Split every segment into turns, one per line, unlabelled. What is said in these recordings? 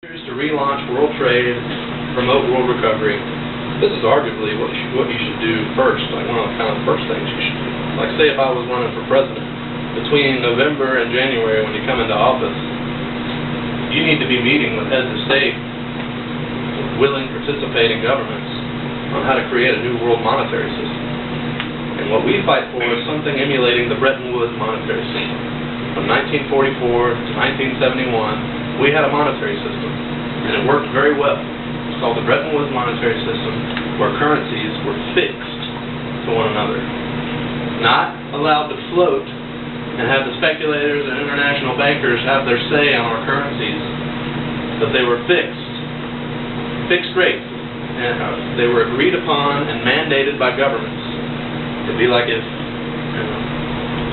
To relaunch world trade, promote world recovery. This is arguably what you should do first, like one of the kind of first things you should do. Like say if I was running for president, between November and January when you come into office, you need to be meeting with heads of state, willing participating governments on how to create a new world monetary system. And what we fight for is something emulating the Bretton Woods monetary system. From 1944 to 1971, we had a monetary system, and it worked very well. It's called the Bretton Woods monetary system, where currencies were fixed to one another, not allowed to float and have the speculators and international bankers have their say on our currencies, but they were fixed rates, and they were agreed upon and mandated by governments. It'd be like if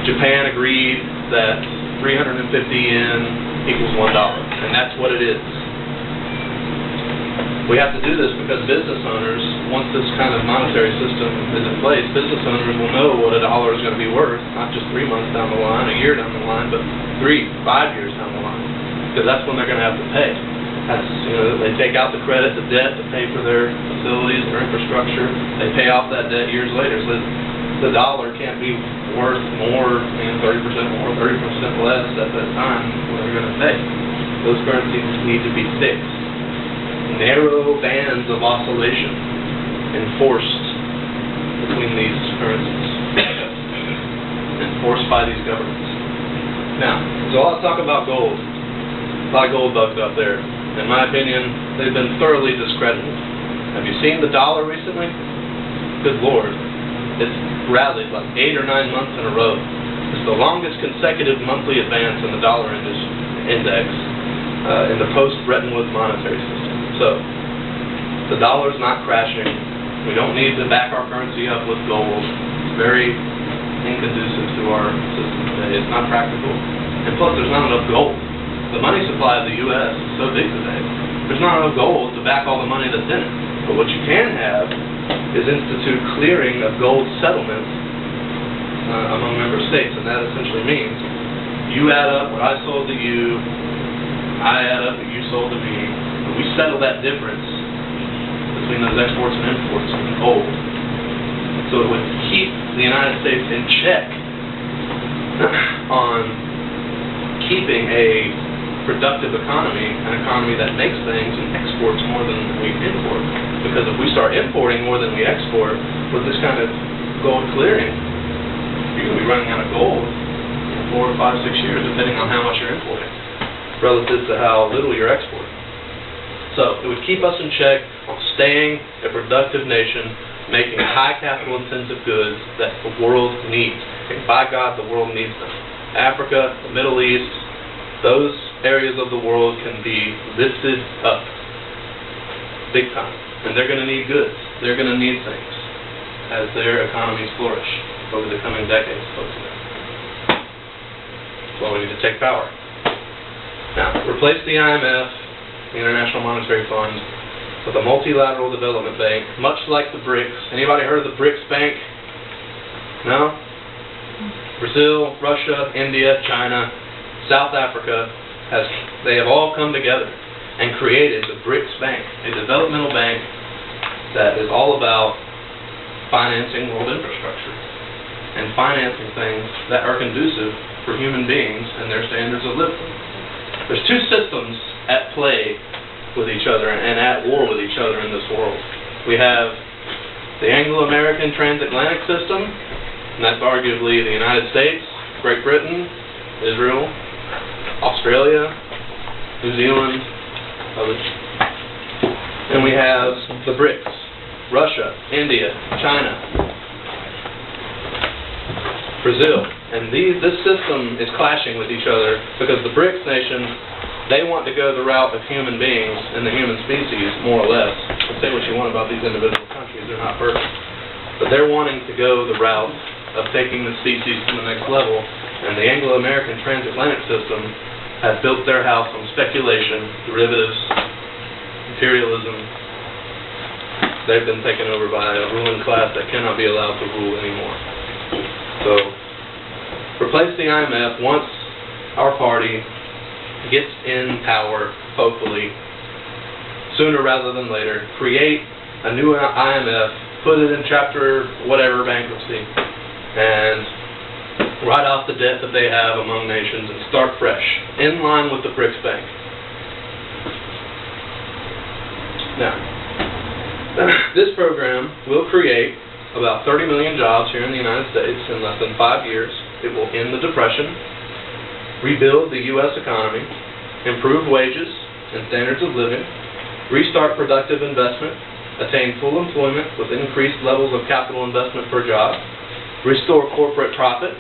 Japan agreed that 350 yen equals $1, and that's what it is. We have to do this because business owners, once this kind of monetary system is in place, business owners will know what $1 is going to be worth, not just 3 months down the line, a year down the line, but 3-5 years down the line, because that's when they're going to have to pay. That's, they take out the credit, the debt to pay for their facilities, their infrastructure. They pay off that debt years later. So the dollar can't be worth more, 30% more, 30% less at that time when they're going to pay. Those currencies need to be fixed. Narrow bands of oscillation enforced between these currencies, enforced by these governments. Now, there's a lot of talk about gold. A lot of gold bugs out there. In my opinion, they've been thoroughly discredited. Have you seen the dollar recently? Good Lord. It's rallied like 8 or 9 months in a row. It's the longest consecutive monthly advance in the dollar index in the post-Bretton Woods monetary system. So, the dollar's not crashing. We don't need to back our currency up with gold. It's very inconducive to our system today. It's not practical. And plus, there's not enough gold. The money supply of the U.S. is so big today, there's not enough gold to back all the money that's in it. But what you can have is institute clearing of gold settlements among member states, and that essentially means you add up what I sold to you, I add up what you sold to me, and we settle that difference between those exports and imports in gold. So it would keep the United States in check on keeping a productive economy, an economy that makes things and exports more than we import. Because if we start importing more than we export with this kind of gold clearing, you're going to be running out of gold in 4 or 5, 6 years, depending on how much you're importing, relative to how little you're exporting. So it would keep us in check on staying a productive nation, making high capital intensive goods that the world needs. And by God, the world needs them. Africa, the Middle East, those areas of the world can be lifted up big time. And they're going to need goods. They're going to need things as their economies flourish over the coming decades, hopefully. That's why we need to take power. Now, replace the IMF, the International Monetary Fund, with a multilateral development bank, much like the BRICS. Anybody heard of the BRICS Bank? No? Brazil, Russia, India, China, South Africa, they have all come together and created the BRICS Bank, a developmental bank that is all about financing world infrastructure and financing things that are conducive for human beings and their standards of living. There's two systems at play with each other and at war with each other in this world. We have the Anglo-American transatlantic system, and that's arguably the United States, Great Britain, Israel, Australia, New Zealand, others. And we have the BRICS, Russia, India, China, Brazil. And this system is clashing with each other because the BRICS nations, they want to go the route of human beings and the human species, more or less. And say what you want about these individual countries, they're not perfect. But they're wanting to go the route of taking the species to the next level. And the Anglo-American transatlantic system has built their house on speculation, derivatives, imperialism. They've been taken over by a ruling class that cannot be allowed to rule anymore. So, replace the IMF once our party gets in power, hopefully, sooner rather than later, create a new IMF, put it in chapter whatever bankruptcy, and write off the debt that they have among nations and start fresh, in line with the BRICS Bank. Now, this program will create about 30 million jobs here in the United States in less than 5 years. It will end the Depression, rebuild the U.S. economy, improve wages and standards of living, restart productive investment, attain full employment with increased levels of capital investment per job, restore corporate profits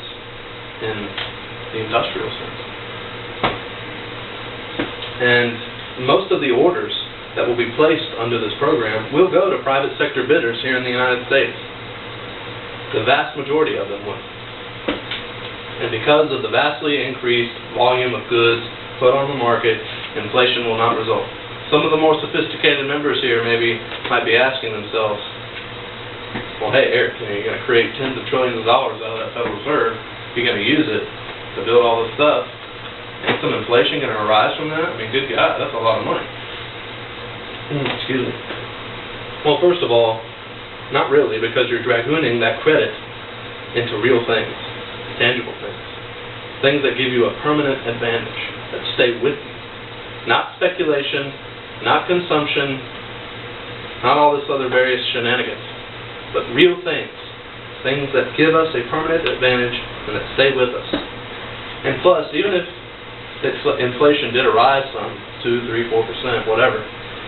in the industrial sense. And most of the orders that will be placed under this program will go to private sector bidders here in the United States. The vast majority of them will. And because of the vastly increased volume of goods put on the market, inflation will not result. Some of the more sophisticated members here might be asking themselves, well, hey, Eric, you're going to create tens of trillions of dollars out of that Federal Reserve. You're going to use it to build all this stuff. Ain't some inflation going to arise from that? I mean, good God, that's a lot of money. Excuse me. Well, first of all, not really, because you're dragooning that credit into real things, tangible things. Things that give you a permanent advantage, that stay with you. Not speculation, not consumption, not all this other various shenanigans, but real things. Things that give us a permanent advantage and that stay with us. And plus, even if inflation did arise some, 2, 3, 4%, whatever,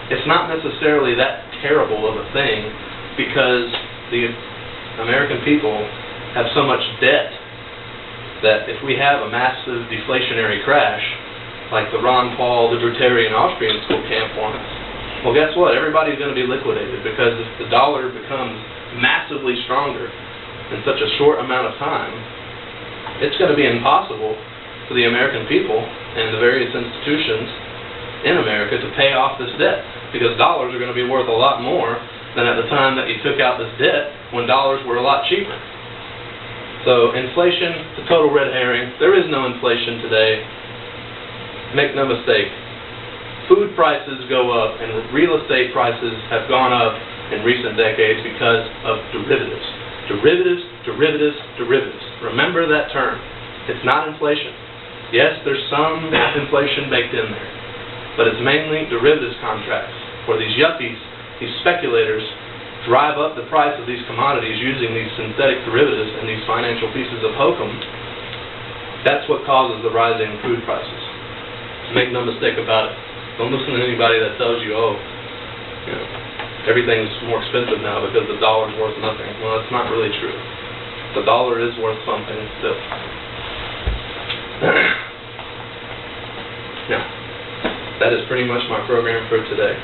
it's not necessarily that terrible of a thing, because the American people have so much debt that if we have a massive deflationary crash, like the Ron Paul libertarian Austrian school camp wants, well, guess what? Everybody's going to be liquidated, because if the dollar becomes massively stronger in such a short amount of time, it's going to be impossible for the American people and the various institutions in America to pay off this debt, because dollars are going to be worth a lot more than at the time that you took out this debt when dollars were a lot cheaper. So inflation, it's a total red herring. There is no inflation today. Make no mistake. Food prices go up and real estate prices have gone up in recent decades because of derivatives. Derivatives, derivatives, derivatives. Remember that term. It's not inflation. Yes, there's some inflation baked in there, but it's mainly derivatives contracts where these yuppies, these speculators, drive up the price of these commodities using these synthetic derivatives and these financial pieces of hokum. That's what causes the rising food prices. Make no mistake about it. Don't listen to anybody that tells you, oh, you know, everything's more expensive now because the dollar's worth nothing. Well, that's not really true. The dollar is worth something still. Now, that is pretty much my program for tonight.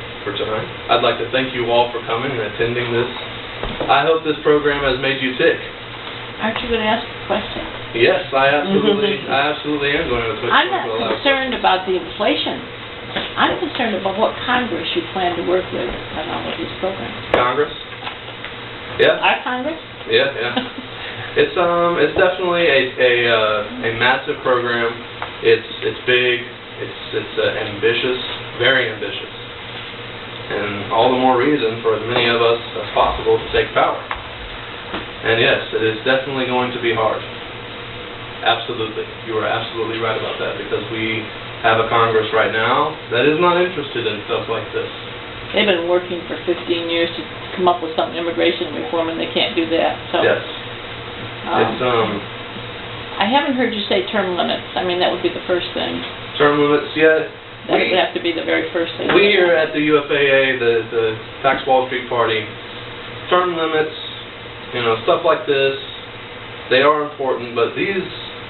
I'd like to thank you all for coming and attending this. I hope this program has made you tick.
Aren't you going to ask a question?
Yes, I absolutely am going to switch.
I'm not concerned about the inflation. I'm concerned about what Congress you plan to work with on all of these programs.
Congress? Yeah.
Our Congress?
Yeah. It's definitely a massive program. It's big. It's ambitious, very ambitious. And all the more reason for as many of us as possible to take power. And yes, it is definitely going to be hard. Absolutely. You are absolutely right about that, because we have a Congress right now that is not interested in stuff like this.
They've been working for 15 years to come up with some immigration reform, and they can't do that. So,
yes.
I haven't heard you say term limits. I mean, that would be the first thing.
Term limits, yeah.
That would have to be the very first thing.
We here at the UFAA, the Tax Wall Street Party, term limits, you know, stuff like this, they are important, but these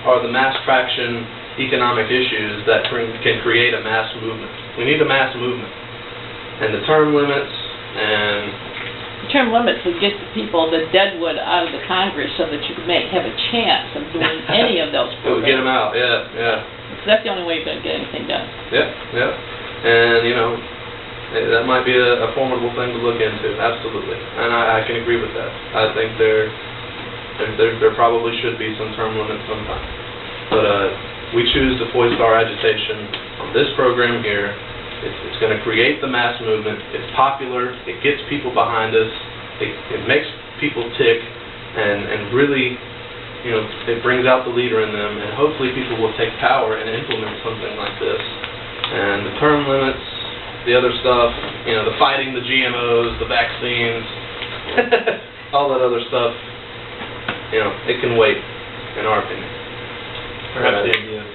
are the mass traction economic issues that can create a mass movement. We need a mass movement. And the term limits and...
The term limits would get the people, the deadwood, out of the Congress so that you may have a chance of doing any of those programs.
It would get them out, yeah.
So that's the only way you're going to get anything done.
Yeah. And, you know, that might be a formidable thing to look into, absolutely. And I can agree with that. I think there probably should be some term limits sometime. But we choose to foist our agitation on this program here It's going to create the mass movement. It's popular. It gets people behind us. It makes people tick, and really, you know, it brings out the leader in them, and hopefully people will take power and implement something like this. And the term limits, the other stuff, you know, the fighting the GMOs, the vaccines, all that other stuff, you know, it can wait, in our opinion.
Perhaps the idea of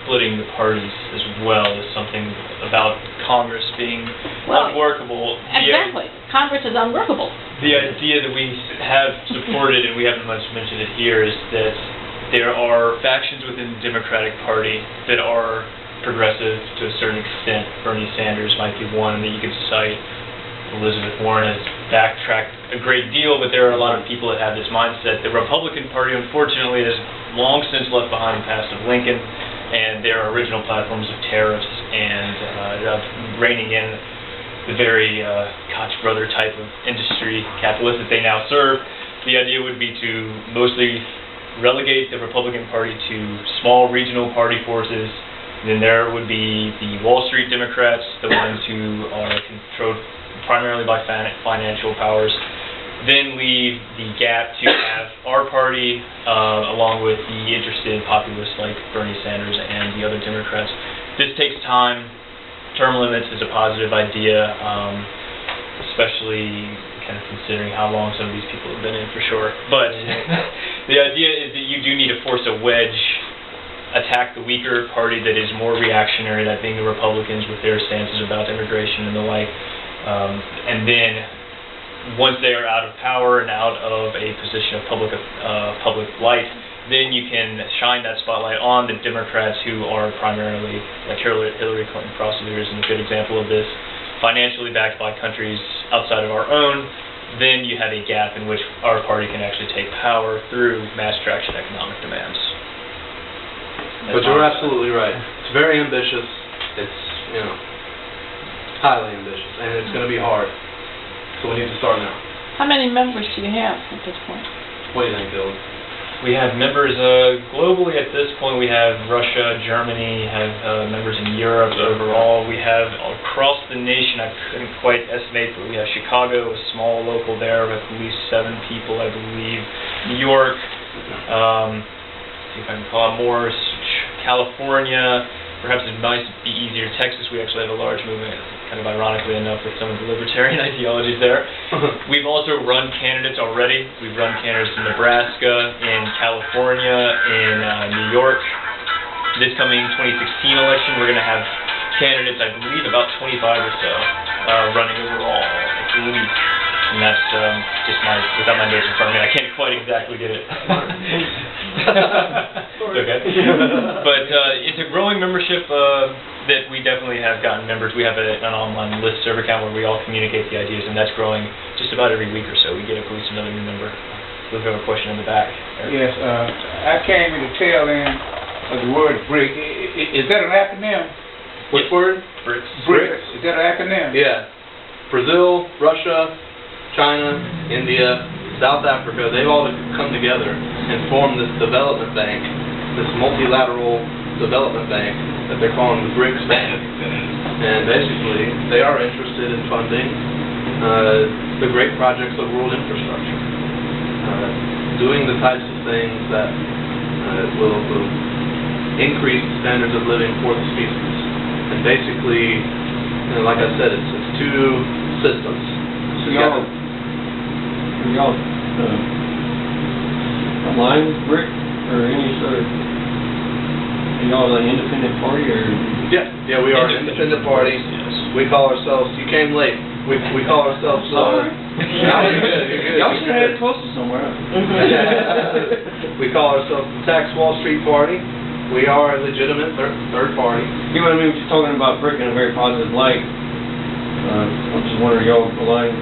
splitting the parties as well is something about Congress being unworkable.
Exactly. Congress is unworkable.
The idea that we have supported, and we haven't much mentioned it here, is that there are factions within the Democratic Party that are progressive to a certain extent. Bernie Sanders might be one that you could cite. Elizabeth Warren has backtracked a great deal, but there are a lot of people that have this mindset. The Republican Party, unfortunately, has long since left behind the past of Lincoln and their original platforms of tariffs and of reining in the very Koch brother type of industry capitalist that they now serve. The idea would be to mostly relegate the Republican Party to small regional party forces. Then there would be the Wall Street Democrats, the ones who are controlled primarily by financial powers. Then leave the gap to have our party, along with the interested populists like Bernie Sanders and the other Democrats. This takes time. Term limits is a positive idea, especially kind of considering how long some of these people have been in for sure. But the idea is that you do need to force a wedge, attack the weaker party that is more reactionary, that being the Republicans with their stances about immigration and the like. And then once they are out of power and out of a position of public light, then you can shine that spotlight on the Democrats who are primarily, like Hillary Clinton prosecutors, and a good example of this, financially backed by countries outside of our own. Then you have a gap in which our party can actually take power through mass traction economic demands.
But you're absolutely right. It's very ambitious. It's, you know, highly ambitious, and it's going to be hard. So we need to start now.
How many members do you have at this point?
What do you think, Dylan?
We have members globally at this point. We have Russia, Germany, have members in Europe overall. We have across the nation, I couldn't quite estimate, but we have Chicago, a small local there with at least 7 people, I believe. New York, see if I can call it more, California, perhaps it might be easier. Texas, we actually have a large movement, kind of ironically enough, with some of the libertarian ideologies there. We've also run candidates already. We've run candidates in Nebraska, in California, in New York. This coming 2016 election, we're going to have candidates, I believe, about 25 or so running overall, at least. And that's just without my notes in front of me, I can't quite exactly get it. Okay. But it's a growing membership that we definitely have gotten members. We have an online listserv account where we all communicate the ideas, and that's growing just about every week or so. We get at least another new member. We have a question in the back.
Yes, I came in the tail end of the word BRIC. Is that an acronym?
Which word?
BRICS.
BRICS. Is that an acronym?
Yeah. Brazil, Russia, China, India, South Africa, they've all come together and formed this development bank, this multilateral development bank that they're calling the BRICS Bank. And basically, they are interested in funding the great projects of world infrastructure, doing the types of things that will increase the standards of living for the species. And basically, you know, like I said, it's 2 systems.
So y'all align with BRIC or any sort of, are y'all an independent party or?
Yeah, we are an independent party.
Yes.
We call ourselves, you came late, we call ourselves,
Sorry.
you're good.
Y'all should have posted somewhere.
We call ourselves the Tax Wall Street Party. We are a legitimate third party.
You know what I mean, just talking about BRIC in a very positive light. I'm just wondering, y'all align?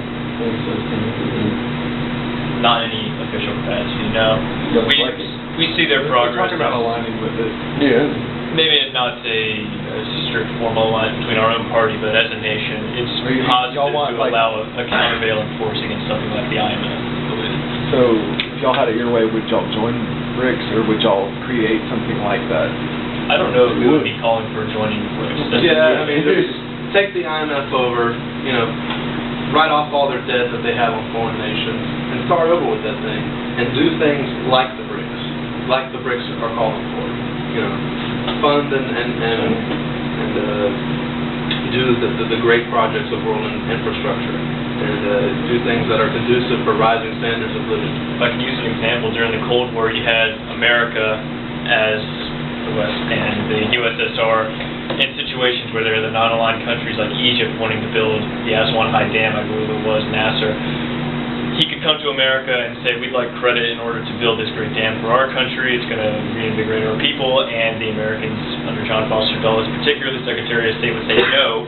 Not any official capacity, no. We see their progress.
Talking about aligning with it. Yeah.
Maybe not a strict formal line between our own party, but as a nation, it's positive to allow a countervailing force against something like the IMF.
So, if y'all had it your way, would y'all join BRICS, or would y'all create something like that?
I don't know if we would be calling for joining BRICS.
Yeah, I mean, there's
take the IMF over, write off all their debt that they have on foreign nations, and start over with that thing, and do things like the BRICS are calling for. Fund and do the great projects of world infrastructure, and do things that are conducive for rising standards of living.
If I can use an example, during the Cold War, you had America as the West and the USSR in situations where there are the non-aligned countries like Egypt wanting to build the Aswan High Dam, I believe it was, Nasser. He could come to America and say, we'd like credit in order to build this great dam for our country. It's going to reinvigorate our people. And the Americans, under John Foster Dulles, particularly the Secretary of State, would say no.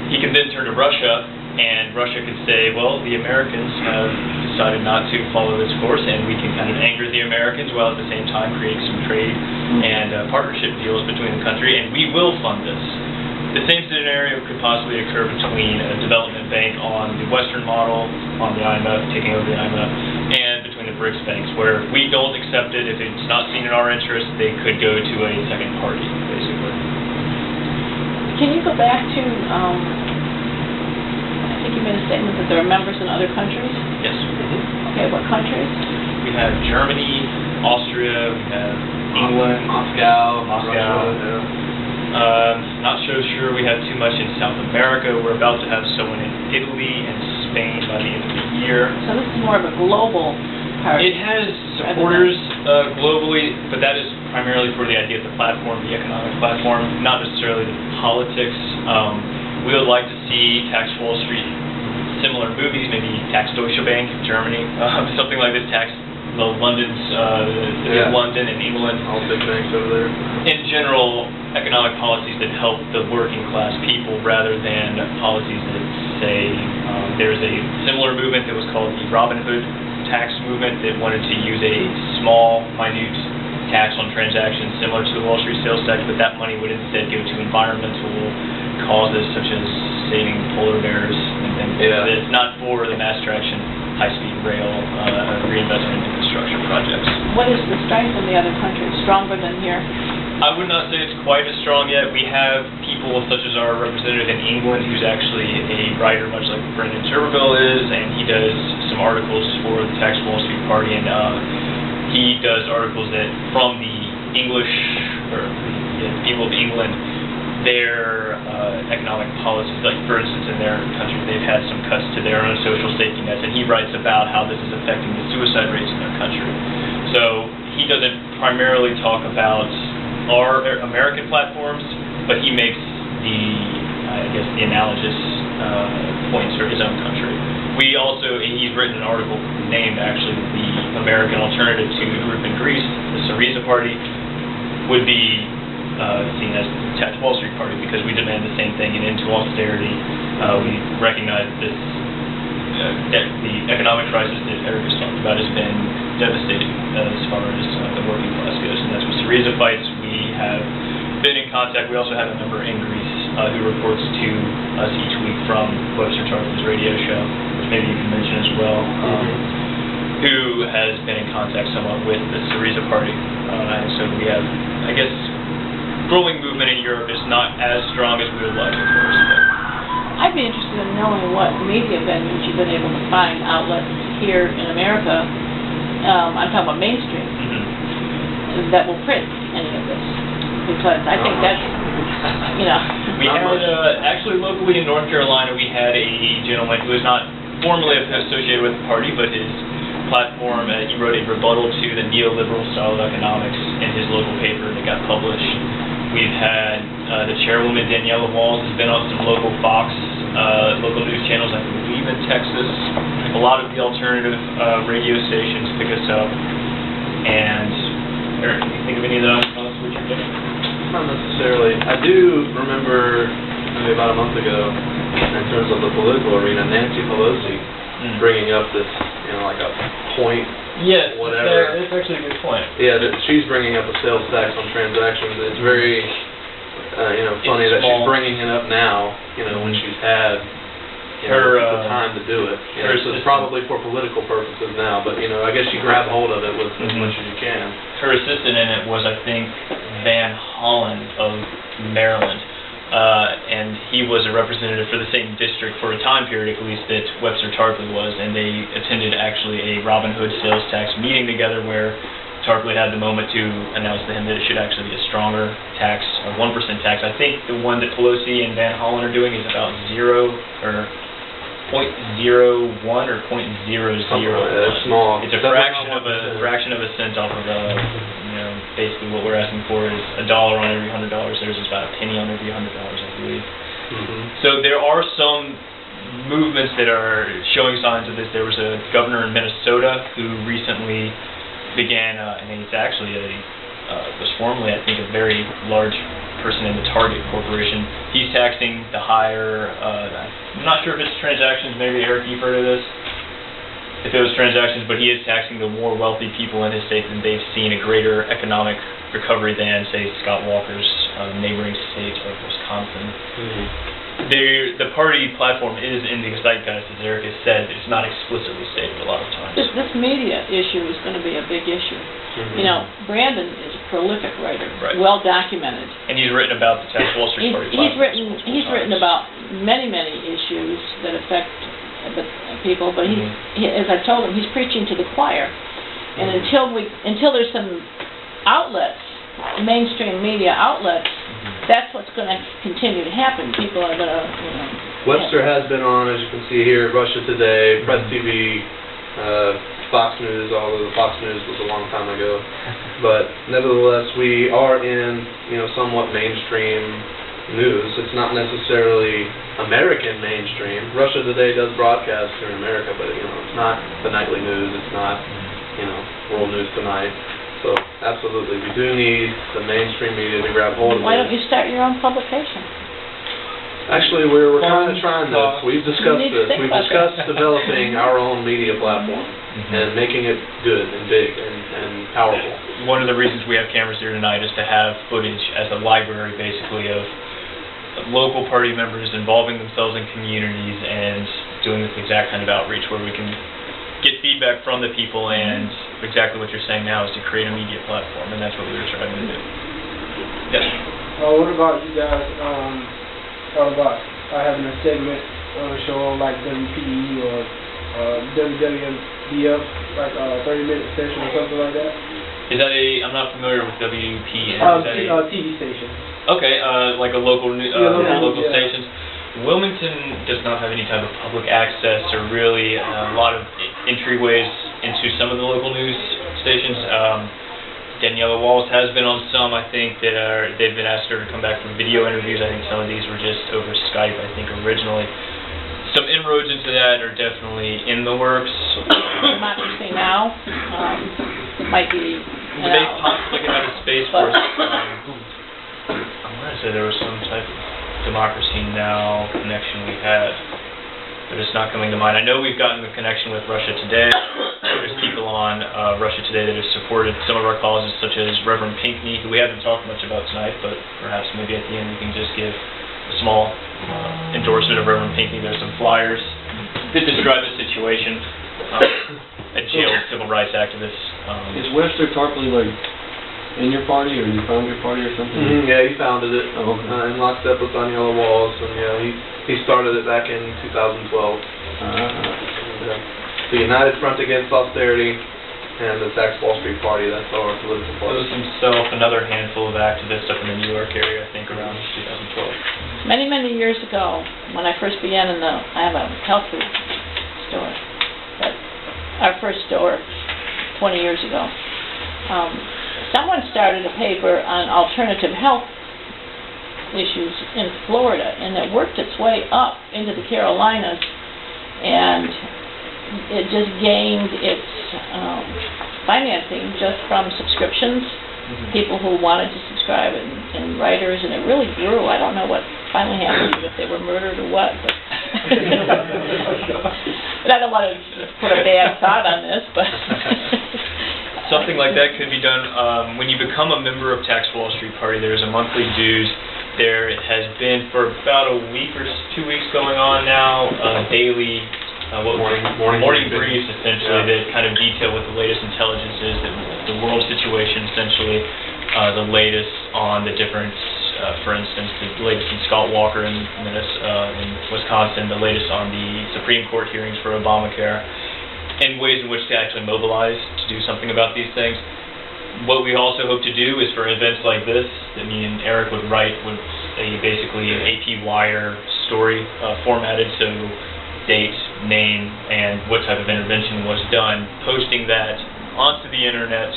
He could then turn to Russia, and Russia could say, well, the Americans have decided not to follow this course, and we can kind of anger the Americans while at the same time creating some trade and partnership deals between the country, and we will fund this. The same scenario could possibly occur between a development bank on the Western model, on the IMF, taking over the IMF, and between the BRICS banks, where if we don't accept it, if it's not seen in our interest, they could go to a second party, basically.
Can you go back to, I think you made a statement that there are members in other countries?
Yes.
Okay, what countries?
We have Germany, Austria, we have
England, Moscow.
Russia. Not so sure we have too much in South America. We're about to have someone in Italy and Spain by the end of the year.
So this is more of a global party.
It has supporters globally, but that is primarily for the idea of the platform, the economic platform, not necessarily the politics. We would like to see Tax Wall Street, similar movies, maybe Tax Deutsche Bank, Germany, something like this, Tax London and England.
All big banks over there.
In general, economic policies that help the working class people rather than policies that say there's a similar movement that was called the Robin Hood tax movement that wanted to use a small, minute tax on transactions similar to the Wall Street sales tax, but that money would instead go to environmental causes such as saving polar bears and things like that. It's not for the mass traction, high-speed rail, reinvestment in infrastructure projects.
What is the strength in the other countries? Stronger than here?
I would not say it's quite as strong yet. We have people such as our representative in England, who's actually a writer, much like Brendan Turberville is, and he does some articles for the Tax Wall Street Party, and he does articles that from the English, or the people of England, their economic policies, like for instance in their country, they've had some cuts to their own social safety nets, and he writes about how this is affecting the suicide rates in their country. So he doesn't primarily talk about our American platforms, but he makes the, the analogous points for his own country. We also, he's written an article named actually the American alternative to the group in Greece, the Syriza Party, would be seen as the Tax Wall Street Party because we demand the same thing, and into austerity. We recognize this, that the economic crisis that Eric was talking about has been devastating as far as the working class goes, and that's what Syriza fights. We have been in contact. We also have a member in Greece who reports to us each week from Webster Charlton's radio show, which maybe you can mention as well, who has been in contact somewhat with the Syriza Party. And so we have, I guess, growing movement in Europe is not as strong as we would like, of course. But
I'd be interested in knowing what media venues you've been able to find outlets here in America. I'm talking about mainstream, that will print any of this, because I think that's,
We had, actually locally in North Carolina, we had a gentleman who is not formally associated with the party, but his platform, he wrote a rebuttal to the neoliberal style of economics in his local paper that got published. We've had the chairwoman, Daniela Walls, has been on some local Fox, local news channels, I believe in Texas. A lot of the alternative radio stations pick us up. And, Eric, can you think of any of the comments which you're getting?
Not necessarily. I do remember maybe about a month ago, in terms of the political arena, Nancy Pelosi bringing up this, like a point.
Yes,
whatever.
That's actually a good point.
Yeah, that she's bringing up a sales tax on transactions. It's very, funny that she's bringing it up now, when she's had the time to do it. So it's probably for political purposes now, but, I guess you grab hold of it with as much as you can.
Her assistant in it was, I think, Van Hollen of Maryland, and he was a representative for the same district for a time period, at least, that Webster Tarpley was, and they attended actually a Robin Hood sales tax meeting together where Tarpley had the moment to announce to him that it should actually be a stronger tax, a 1% tax. I think the one that Pelosi and Van Hollen are doing is about 0 or 0.01 or 0.00.
It's small.
It's a fraction of a cent off of basically what we're asking for is $1 on every $100. Theirs is about a penny on every $100, I believe. So there are some movements that are showing signs of this. There was a governor in Minnesota who recently began, and he's actually was formerly, I think, a very large person in the Target Corporation. He's taxing the higher, I'm not sure if it's transactions, maybe Eric, you've heard of this, if it was transactions, but he is taxing the more wealthy people in his state, and they've seen a greater economic recovery than, say, Scott Walker's neighboring state of Wisconsin. The party platform is in the zeitgeist, as Eric has said. It's not explicitly stated a lot of times.
This media issue is going to be a big issue. You know, Brandon is a prolific writer, well documented.
And he's written about the Tax Wall Street Party platform.
He's written about many issues that affect people, but as I told him, he's preaching to the choir. And until there's some outlets, mainstream media outlets, that's what's going to continue to happen. People are going to,
Webster has been on, as you can see here, Russia Today, Press TV, Fox News, although the Fox News was a long time ago. But nevertheless, we are in, somewhat mainstream news. It's not necessarily American mainstream. Russia Today does broadcast here in America, but, it's not the nightly news. It's not, World News Tonight. So, absolutely, we do need the mainstream media to grab hold of
Why don't you start your own publication?
Actually, we're kind of trying this. We've discussed this. We've discussed developing our own media platform and making it good and big and powerful.
One of the reasons we have cameras here tonight is to have footage as a library, basically, of local party members involving themselves in communities and doing this exact kind of outreach where we can get feedback from the people, and exactly what you're saying now is to create a media platform, and that's what we were trying to do. Yes?
What about you guys thought about having a segment on a show like WPE or WWBF, like a 30-minute session or something like that?
Is that I'm not familiar with WPN.
TV station.
Okay, like a local local
yeah.
stations. Wilmington does not have any type of public access or really a lot of entryways into some of the local news stations. Daniela Wallace has been on some, I think, they've been asked her to come back for video interviews. I think some of these were just over Skype, I think, originally. Some inroads into that are definitely in the works.
Democracy Now! Might be...
They possibly could have a space for I want to say there was some type of Democracy Now! Connection we had, but it's not coming to mind. I know we've gotten the connection with Russia Today. There's people on Russia Today that have supported some of our causes, such as Reverend Pinckney, who we haven't talked much about tonight, but perhaps maybe at the end we can just give a small endorsement of Reverend Pinckney. There's some flyers that describe the situation. A jailed civil rights activist.
Is Webster Tarpley in your party, or you found your party or something?
Yeah, he founded it.
Oh, okay.
In lockstep with Daniela Wallace, and he started it back in 2012. The United Front Against Austerity and the Tax Wall Street Party, that's our political party.
There was himself, another handful of activists up in the New York area, I think, around 2012.
Many years ago, when I first began I have a health food store, but our first store 20 years ago, someone started a paper on alternative health issues in Florida, and it worked its way up into the Carolinas, and it just gained its financing just from subscriptions, people who wanted to subscribe, and writers, and it really grew. I don't know what finally happened, if they were murdered or what, but but I don't want to put a bad thought on this, but
something like that could be done. When you become a member of Tax Wall Street Party, there's a monthly dues. There has been for about a week or 2 weeks going on now, daily morning briefs, essentially, that kind of detail what the latest intelligence is, the world situation, essentially, the latest on the different For instance, the latest in Scott Walker in Wisconsin, the latest on the Supreme Court hearings for Obamacare, and ways in which to actually mobilize to do something about these things. What we also hope to do is for events like this, that me and Eric would write with basically an AP wire story formatted, so date, name, and what type of intervention was done, posting that onto the internet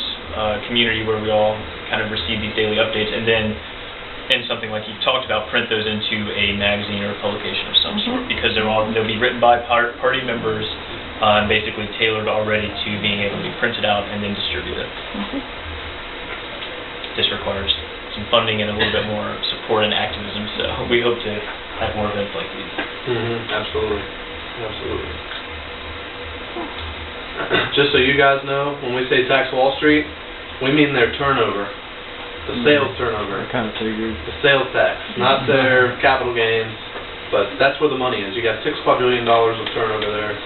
community where we all kind of receive these daily updates, and then in something like you talked about, print those into a magazine or a publication of some sort, because they'll be written by party members and basically tailored already to being able to be printed out and then distributed. This requires some funding and a little bit more support and activism, so we hope to have more events like these.
Absolutely. Absolutely. Just so you guys know, when we say tax Wall Street, we mean their turnover, the sales turnover.
I kind of figured.
The sales tax, not their capital gains, but that's where the money is. You got $6 quadrillion of turnover there.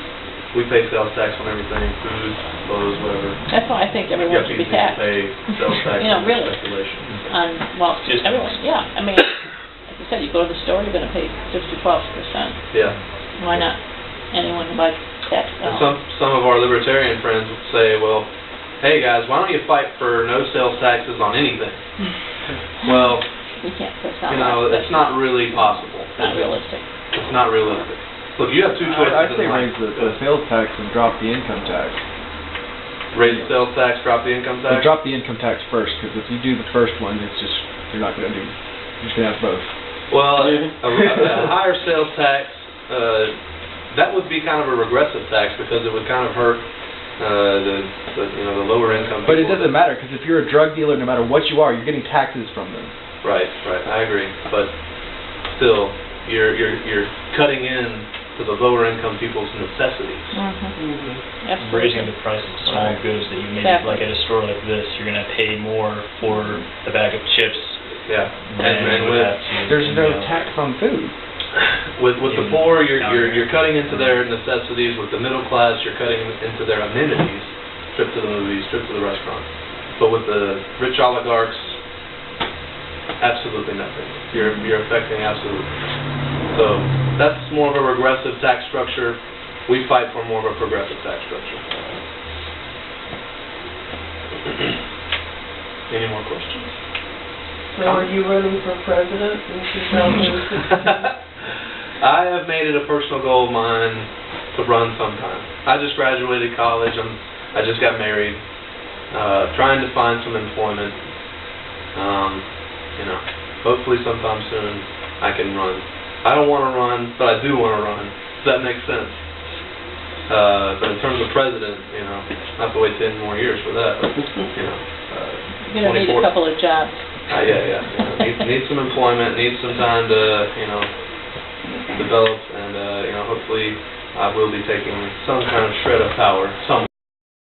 We pay sales tax on everything, food, clothes, whatever.
That's why I think everyone should be taxed.
Pay sales tax
You know,
on
really.
speculation.
Well,
Just
everyone, yeah. I mean, like you said, you go to the store, you're going to pay 6 to 12%.
Yeah.
Why not? Anyone who buys tax.
And some of our libertarian friends would say, well, hey guys, why don't you fight for no sales taxes on anything? Well,
we can't.
it's not really possible.
It's not realistic.
It's not realistic. Look, you have two choices.
I'd say
in life.
raise the sales tax and drop the income tax.
Raise the sales tax, drop the income tax?
Drop the income tax first, because if you do the first one, it's just, you're not going to do, you're just going to have both.
Well, a higher sales tax, that would be kind of a regressive tax, because it would kind of hurt the lower income people.
But it doesn't matter, because if you're a drug dealer, no matter what you are, you're getting taxes from them.
Right, I agree. But still, you're cutting in to the lower income people's necessities.
Absolutely.
Raising the price of small goods that you maybe, like at a store like this, you're going to pay more for the bag of chips.
Yeah, and
there's no tax on food.
With the poor, you're cutting into their necessities. With the middle class, you're cutting into their amenities. Trip to the movies, trip to the restaurant. But with the rich oligarchs, absolutely nothing. You're affecting absolutely. So that's more of a regressive tax structure. We fight for more of a progressive tax structure. Any more questions?
So are you running for president in 2016?
I have made it a personal goal of mine to run sometime. I just graduated college. I just got married. Trying to find some employment. Hopefully sometime soon I can run. I don't want to run, but I do want to run. Does that make sense? But in terms of president, I have to wait 10 more years for that. But,
You're going to need a couple of jobs.
Need some employment, need some time to, develop, and, hopefully I will be taking some kind of shred of power.